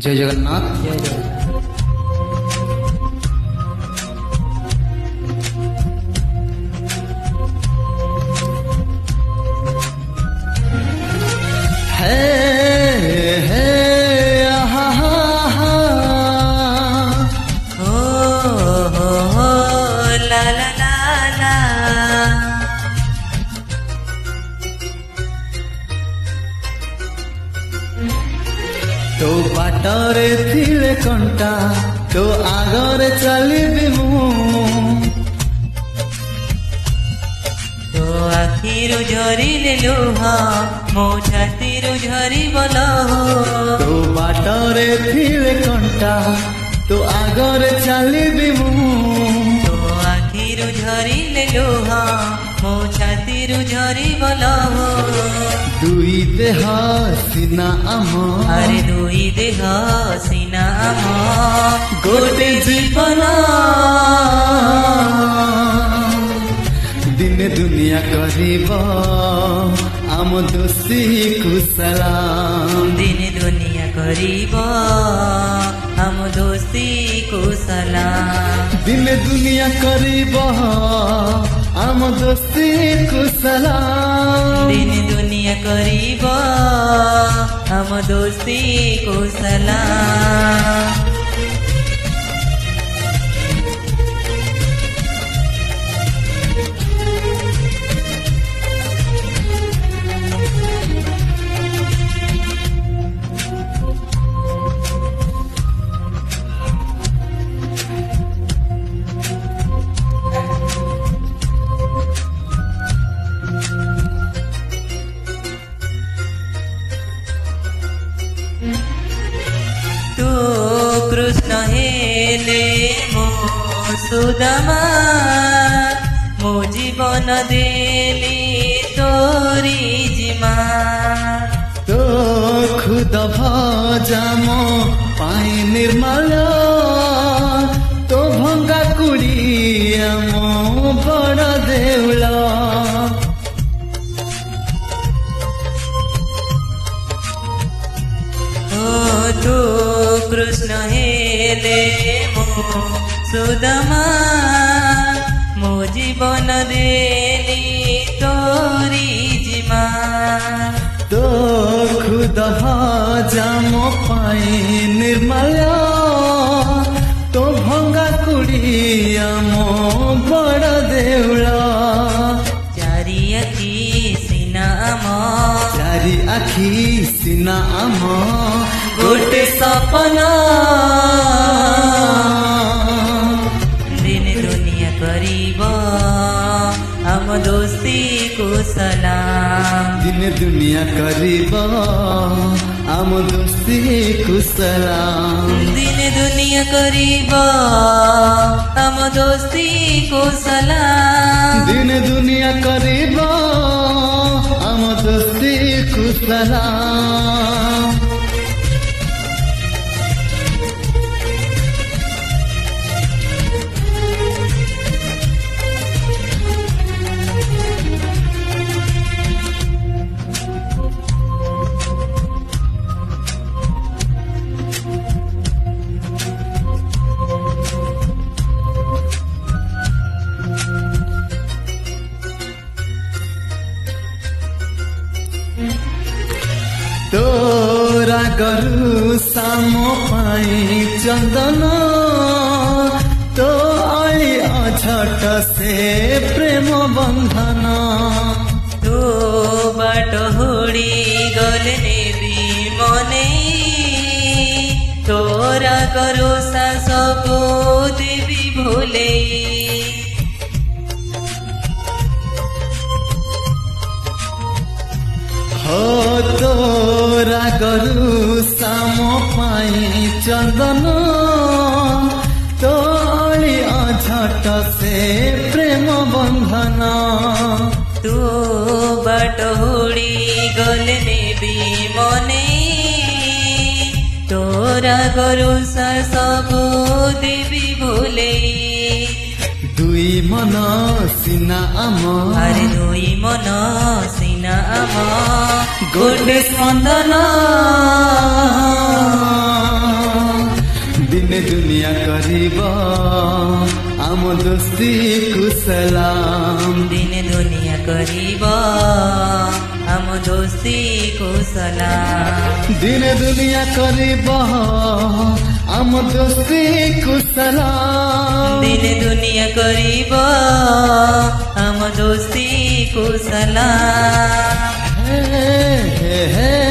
जय जगन्नाथ। जय जगन्नाथ। ला ला ला ला तो बाटरे थिले कंटा तो आगरे चलिबी मु तो आखिरु झरिले लुह मो छातीरु झरिब लह तो बाटरे थिले कंटा तो आगरे चलिबी मु तो आखिरु झरिले लुह मो छातीरु झरिब लह दुई देह सिना आम अरे दुई देह सिना आम गोटे जीवन दिने दुनिया करिब आम दोषी कुशलाम दिने दुनिया करिब आम दोस्ती कुशला दिने दुनिया करिब आम दोस्ती कुशलाम दिने दुनिया करिब आम दोस्ती कुशला तू कृष्ण हेले मो सुदामा मो जीवन देली तोरी जिमा तो खुद भजाम पाई निर्मल तो भंगा कुड़ी आम बड़ देउल तू कृष्ण हेले मो सुदामा मो जीवन देली तोरी जिमा तो खुद भजाम पाई निर्मल तो भंगा कुड़ी आम बड़ देउल चारि आखि सिना आम चारि आखि सिना आम गोटे सपना दिने दुनिया करिब आम दोस्ती कुशला दिने दुनिया करिब आम दोस्ती कुशलाम दिने दुनिया करिब आम दोस्ती कुशला दिने दुनिया करिब आम दोस्ती कुशलाम तोरा गरु साम पाई चंदन तो आई अझट से प्रेम बंधन तू बाट होड़ी गले नेबी मने तोरा करो सबको देवी भूले हो तोरा गरु साम पाई चंदन तो आई अझट से प्रेम बंधन तू बाट होड़ी गले नेबी मने तोरा करो सबको देवी भूले दुई मन सिना आम अरे दुई मन सिना आम गोटे स्पंदन ଦିନେ ଦୁନିଆ କରିବ ଆମ ଦୋସ୍ତିକୁ ସଲାମ ଦିନେ ଦୁନିଆ କରିବ ଆମ ଦୋସ୍ତିକୁ ସଲାମ ଦିନେ ଦୁନିଆ କରିବ ଆମ ଦୋସ୍ତିକୁ ସଲାମ ଦିନେ ଦୁନିଆ କରିବ ଆମ ଦୋସ୍ତିକୁ ସଲାମ ହେ ହେ ହେ